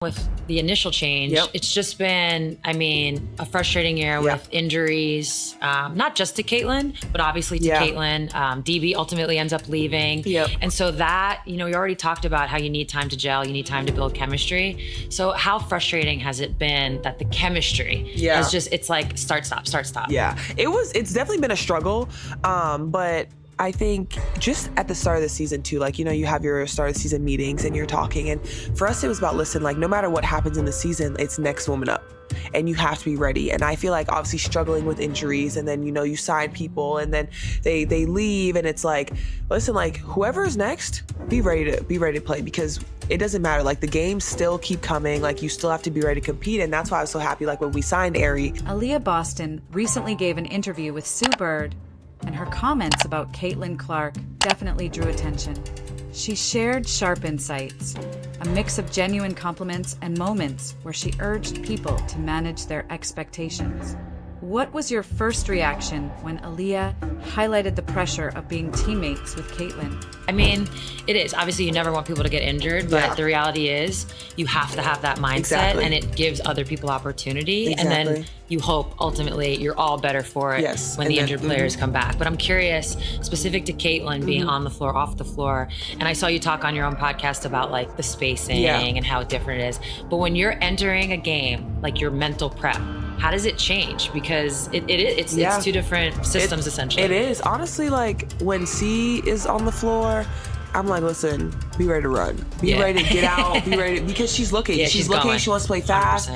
with the initial change, it's just been, I mean, a frustrating year with injuries, not just to Caitlin, but obviously to Caitlin. DB ultimately ends up leaving. And so that, you know, we already talked about how you need time to gel, you need time to build chemistry. So how frustrating has it been that the chemistry is just, it's like start, stop, start, stop. Yeah, it's definitely been a struggle, but I think just at the start of the season too, like, you know, you have your start of the season meetings and you're talking. And for us, it was about, listen, like, no matter what happens in the season, it's next woman up and you have to be ready. And I feel like obviously struggling with injuries, and then, you know, you sign people and then they leave, and it's like, listen, like, whoever is next, be ready to play, because it doesn't matter. Like, the games still keep coming. Like, you still have to be ready to compete. And that's why I was so happy, like, when we signed Ari. Aliyah Boston recently gave an interview with Sue Bird, and her comments about Caitlin Clark definitely drew attention. She shared sharp insights, a mix of genuine compliments and moments where she urged people to manage their expectations. What was your first reaction when Aliyah highlighted the pressure of being teammates with Caitlin? I mean, it is. Obviously, you never want people to get injured, but the reality is you have to have that mindset, and it gives other people opportunity. And then you hope ultimately you're all better for it when the injured players come back. But I'm curious, specific to Caitlin being on the floor, off the floor, and I saw you talk on your own podcast about like the spacing and how different it is. But when you're entering a game, like your mental prep, how does it change? Because it's two different systems essentially. It is. Honestly, like, when C is on the floor, I'm like, listen, be ready to run. Be ready to get out. Be ready because she's looking. She's looking. She wants to play fast.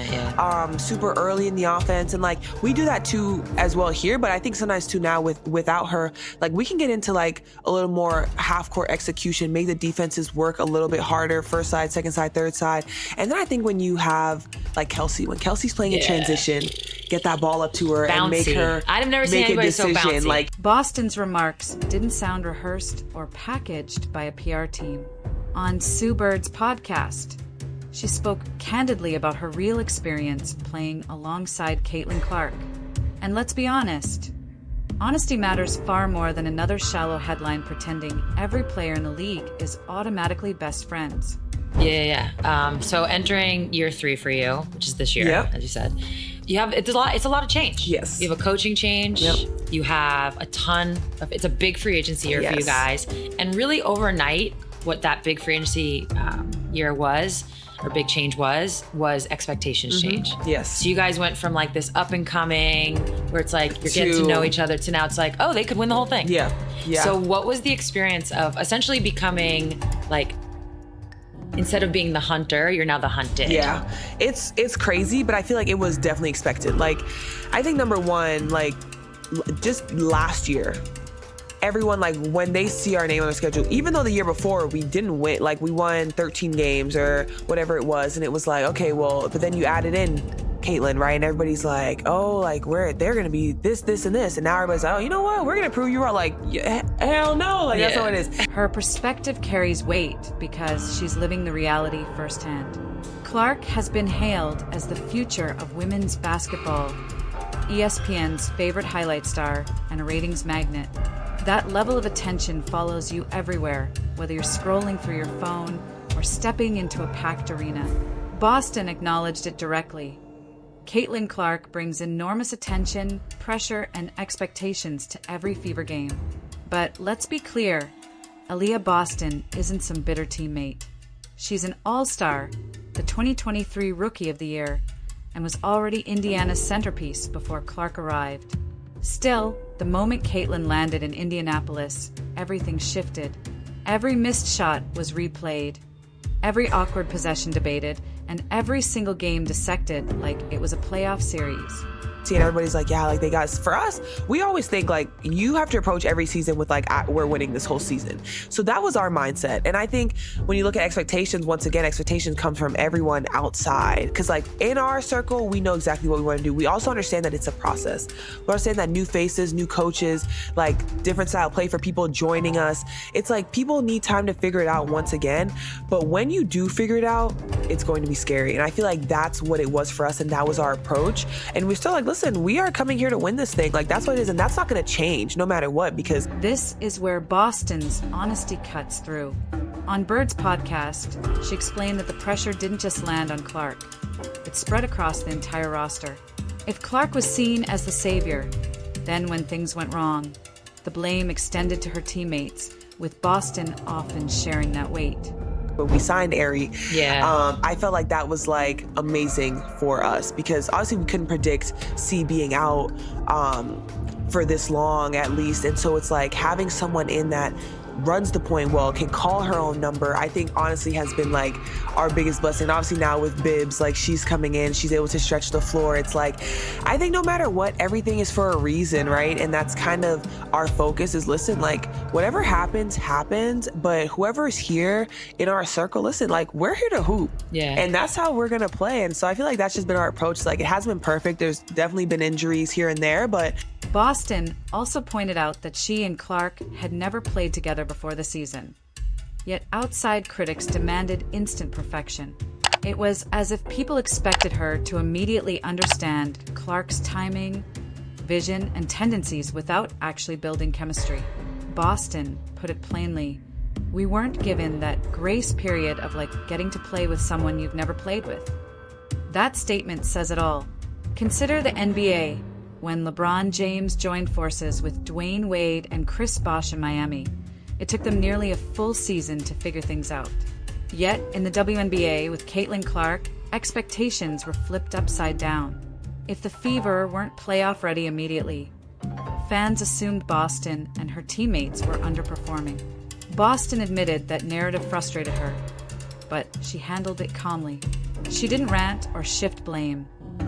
Super early in the offense. And like, we do that too as well here. But I think sometimes too now without her, like, we can get into like a little more half court execution, make the defenses work a little bit harder, first side, second side, third side. And then I think when you have like Kelsey, when Kelsey's playing in transition, get that ball up to her and make her I've never seen anybody so bouncy. Like, Boston's remarks didn't sound rehearsed or packaged by a PR team. On Sue Bird's podcast, she spoke candidly about her real experience playing alongside Caitlin Clark. And let's be honest, honesty matters far more than another shallow headline pretending every player in the league is automatically best friends. So entering year 3 for you, which is this year, as you said, it's a lot of change. Yes. You have a coaching change. You have it's a big free agency year for you guys. And really overnight, what that big free agency year was, or big change was expectations change. So you guys went from like this up and coming, where it's like you're getting to know each other, to now it's like, oh, they could win the whole thing. So what was the experience of essentially becoming like, instead of being the hunter, you're now the hunted? It's crazy, but I feel like it was definitely expected. Like, I think number one, like, just last year, everyone, like, when they see our name on the schedule, even though the year before we didn't win, like, we won 13 games or whatever it was, and it was like, okay, well, but then you added in Caitlin, right? And everybody's like, oh, like, they're gonna be this, this, and this. And now everybody's like, oh, you know what? We're gonna prove you wrong. Like, hell no. Like, that's how it is. Her perspective carries weight because she's living the reality firsthand. Clark has been hailed as the future of women's basketball, ESPN's favorite highlight star, and a ratings magnet. That level of attention follows you everywhere, whether you're scrolling through your phone or stepping into a packed arena. Boston acknowledged it directly. Caitlin Clark brings enormous attention, pressure, and expectations to every Fever game. But let's be clear, Aliyah Boston isn't some bitter teammate. She's an all-star, the 2023 Rookie of the Year, and was already Indiana's centerpiece before Clark arrived. Still, the moment Caitlin landed in Indianapolis, everything shifted. Every missed shot was replayed, every awkward possession debated, and every single game dissected like it was a playoff series. And everybody's like, yeah, like, they got, for us, we always think like you have to approach every season with like, we're winning this whole season. So that was our mindset. And I think when you look at expectations, once again, expectations come from everyone outside. Because like in our circle, we know exactly what we want to do. We also understand that it's a process. We understand that new faces, new coaches, like different style play for people joining us. It's like people need time to figure it out once again. But when you do figure it out, it's going to be scary. And I feel like that's what it was for us. And that was our approach. And we're still like, listen, we are coming here to win this thing. Like, that's what it is. And that's not going to change no matter what, because this is where Boston's honesty cuts through. On Bird's podcast, she explained that the pressure didn't just land on Clark. It spread across the entire roster. If Clark was seen as the savior, then when things went wrong, the blame extended to her teammates, with Boston often sharing that weight. When we signed Ari, I felt like that was like amazing for us because obviously we couldn't predict C being out for this long at least. And so it's like having someone in that runs the point well, can call her own number, I think honestly has been like our biggest blessing. Obviously now with Bibbs, like she's coming in, she's able to stretch the floor. It's like, I think no matter what, everything is for a reason, right? And that's kind of our focus is, listen, like whatever happens, but whoever is here in our circle, listen, like we're here to hoop. Yeah. And that's how we're gonna play. And so I feel like that's just been our approach. Like it hasn't been perfect. There's definitely been injuries here and there, but Boston also pointed out that she and Clark had never played together before the season. Yet outside critics demanded instant perfection. It was as if people expected her to immediately understand Clark's timing, vision, and tendencies without actually building chemistry. Boston put it plainly, we weren't given that grace period of like getting to play with someone you've never played with. That statement says it all. Consider the NBA. When LeBron James joined forces with Dwayne Wade and Chris Bosh in Miami, it took them nearly a full season to figure things out. Yet, in the WNBA with Caitlin Clark, expectations were flipped upside down. If the Fever weren't playoff ready immediately, fans assumed Boston and her teammates were underperforming. Boston admitted that narrative frustrated her, but she handled it calmly. She didn't rant or shift blame.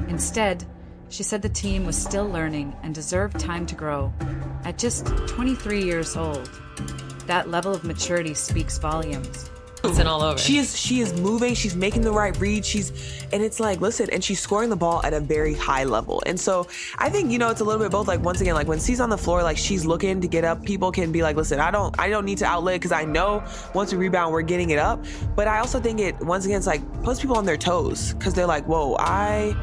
Instead, she said the team was still learning and deserved time to grow. At just 23 years old, that level of maturity speaks volumes. And all over. She is moving, she's making the right read, and it's like, listen, and she's scoring the ball at a very high level. And so I think, it's a little bit both, like once again, like when she's on the floor, like she's looking to get up, people can be like, listen, I don't need to outlet because I know once we rebound, we're getting it up. But I also think it, once again, it's like puts people on their toes because they're like, whoa, I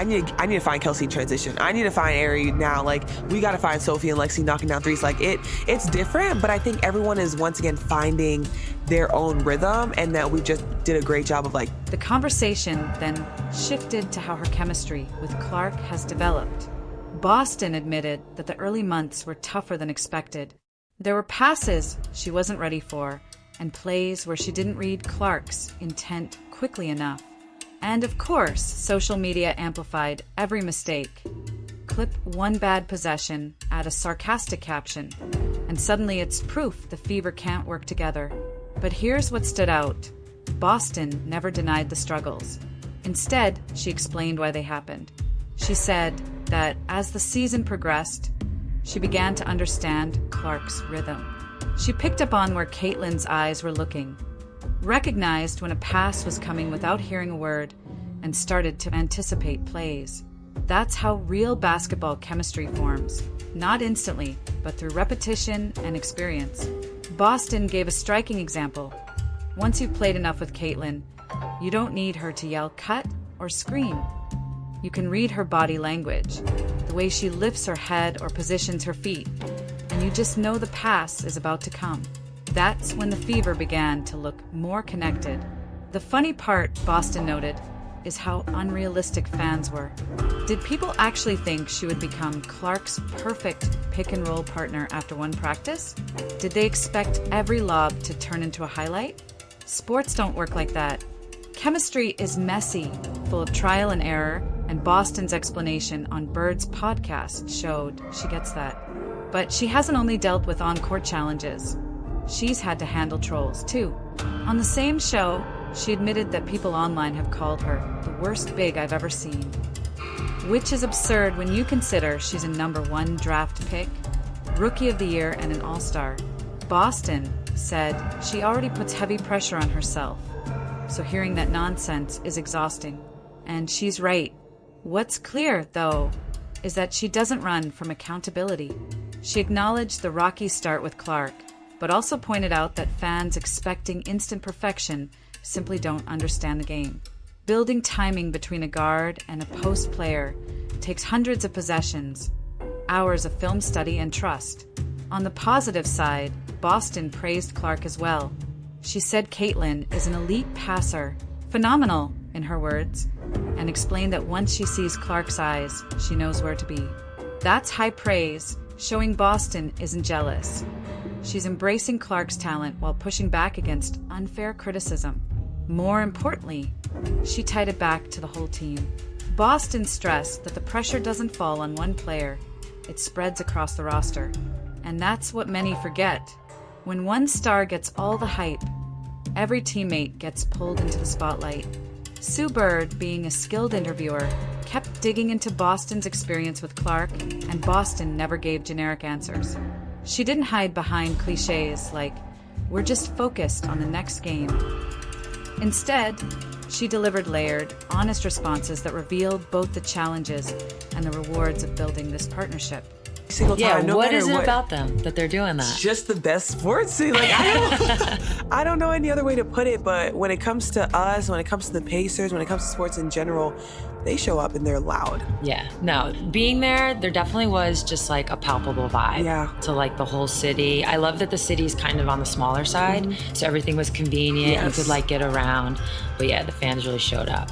need to find Kelsey in transition. I need to find Ari now. Like we got to find Sophie and Lexi knocking down threes. Like it's different, but I think everyone is once again finding their own rhythm, and that we just did a great job of like. The conversation then shifted to how her chemistry with Clark has developed. Boston admitted that the early months were tougher than expected. There were passes she wasn't ready for, and plays where she didn't read Clark's intent quickly enough. And of course, social media amplified every mistake. Clip one bad possession, add a sarcastic caption, and suddenly it's proof the Fever can't work together. But here's what stood out. Boston never denied the struggles. Instead, she explained why they happened. She said that as the season progressed, she began to understand Clark's rhythm. She picked up on where Caitlin's eyes were looking, recognized when a pass was coming without hearing a word, and started to anticipate plays. That's how real basketball chemistry forms, not instantly, but through repetition and experience. Boston gave a striking example. Once you've played enough with Caitlin, you don't need her to yell cut or scream. You can read her body language, the way she lifts her head or positions her feet, and you just know the pass is about to come. That's when the Fever began to look more connected. The funny part, Boston noted, is how unrealistic fans were. Did people actually think she would become Clark's perfect pick-and-roll partner after one practice? Did they expect every lob to turn into a highlight? Sports don't work like that. Chemistry is messy, full of trial and error, and Boston's explanation on Bird's podcast showed she gets that. But she hasn't only dealt with on-court challenges. She's had to handle trolls, too. On the same show, she admitted that people online have called her the worst big I've ever seen. Which is absurd when you consider she's a #1 draft pick, Rookie of the Year, and an All-Star. Boston said she already puts heavy pressure on herself, so hearing that nonsense is exhausting. And she's right. What's clear, though, is that she doesn't run from accountability. She acknowledged the rocky start with Clark, but also pointed out that fans expecting instant perfection simply don't understand the game. Building timing between a guard and a post player takes hundreds of possessions, hours of film study and trust. On the positive side, Boston praised Clark as well. She said Caitlin is an elite passer, phenomenal, in her words, and explained that once she sees Clark's eyes, she knows where to be. That's high praise, showing Boston isn't jealous. She's embracing Clark's talent while pushing back against unfair criticism. More importantly, she tied it back to the whole team. Boston stressed that the pressure doesn't fall on one player, it spreads across the roster. And that's what many forget. When one star gets all the hype, every teammate gets pulled into the spotlight. Sue Bird, being a skilled interviewer, kept digging into Boston's experience with Clark, and Boston never gave generic answers. She didn't hide behind cliches like, "We're just focused on the next game." Instead, she delivered layered, honest responses that revealed both the challenges and the rewards of building this partnership. Single time, no what matter is it about them that they're doing that? Just the best sports scene. Like, I don't know any other way to put it, but when it comes to us, when it comes to the Pacers, when it comes to sports in general, they show up and they're loud. Yeah, no, being there definitely was just like a palpable vibe to like the whole city. I love that the city's kind of on the smaller side, so everything was convenient. You could like get around, but yeah, the fans really showed up.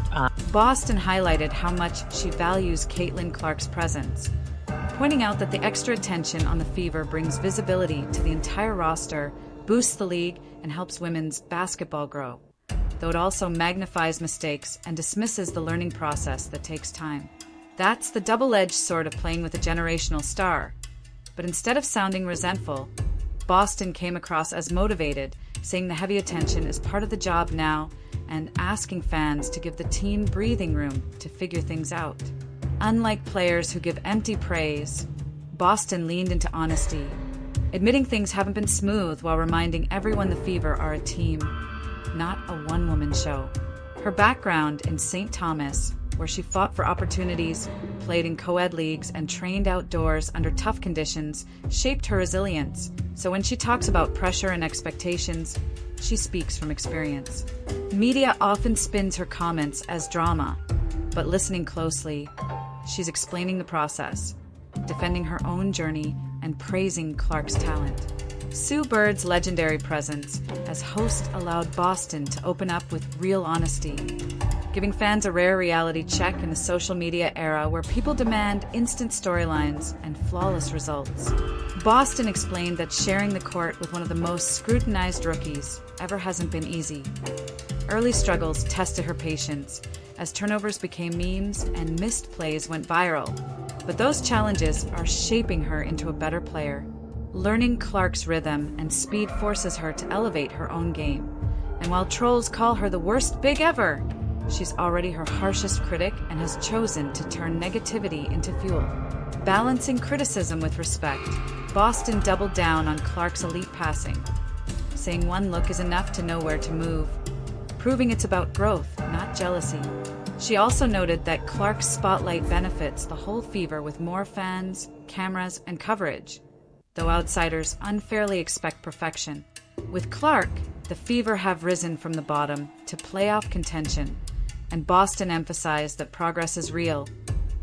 Boston highlighted how much she values Caitlin Clark's presence, pointing out that the extra attention on the Fever brings visibility to the entire roster, boosts the league, and helps women's basketball grow, though it also magnifies mistakes and dismisses the learning process that takes time. That's the double-edged sword of playing with a generational star. But instead of sounding resentful, Boston came across as motivated, saying the heavy attention is part of the job now, and asking fans to give the team breathing room to figure things out. Unlike players who give empty praise, Boston leaned into honesty, admitting things haven't been smooth while reminding everyone the Fever are a team, not a one-woman show. Her background in St. Thomas, where she fought for opportunities, played in co-ed leagues, and trained outdoors under tough conditions, shaped her resilience. So when she talks about pressure and expectations, she speaks from experience. Media often spins her comments as drama, but listening closely, she's explaining the process, defending her own journey, and praising Clark's talent. Sue Bird's legendary presence as host allowed Boston to open up with real honesty, giving fans a rare reality check in the social media era where people demand instant storylines and flawless results. Boston explained that sharing the court with one of the most scrutinized rookies ever hasn't been easy. Early struggles tested her patience, as turnovers became memes and missed plays went viral. But those challenges are shaping her into a better player. Learning Clark's rhythm and speed forces her to elevate her own game. And while trolls call her the worst big ever, she's already her harshest critic and has chosen to turn negativity into fuel. Balancing criticism with respect, Boston doubled down on Clark's elite passing, saying one look is enough to know where to move, proving it's about growth, not jealousy. She also noted that Clark's spotlight benefits the whole Fever with more fans, cameras, and coverage, though outsiders unfairly expect perfection. With Clark, the Fever have risen from the bottom to playoff contention, and Boston emphasized that progress is real,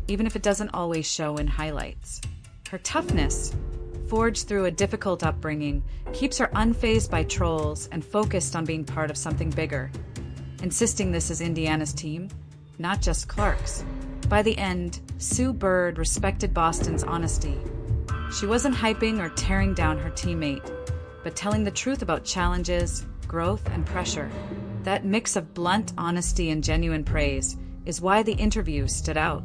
even if it doesn't always show in highlights. Her toughness, forged through a difficult upbringing, keeps her unfazed by trolls and focused on being part of something bigger, insisting this is Indiana's team, not just Clark's. By the end, Sue Bird respected Boston's honesty. She wasn't hyping or tearing down her teammate, but telling the truth about challenges, growth, and pressure. That mix of blunt honesty and genuine praise is why the interview stood out.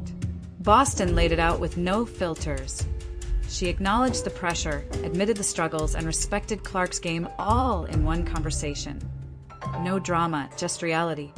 Boston laid it out with no filters. She acknowledged the pressure, admitted the struggles, and respected Clark's game all in one conversation. No drama, just reality.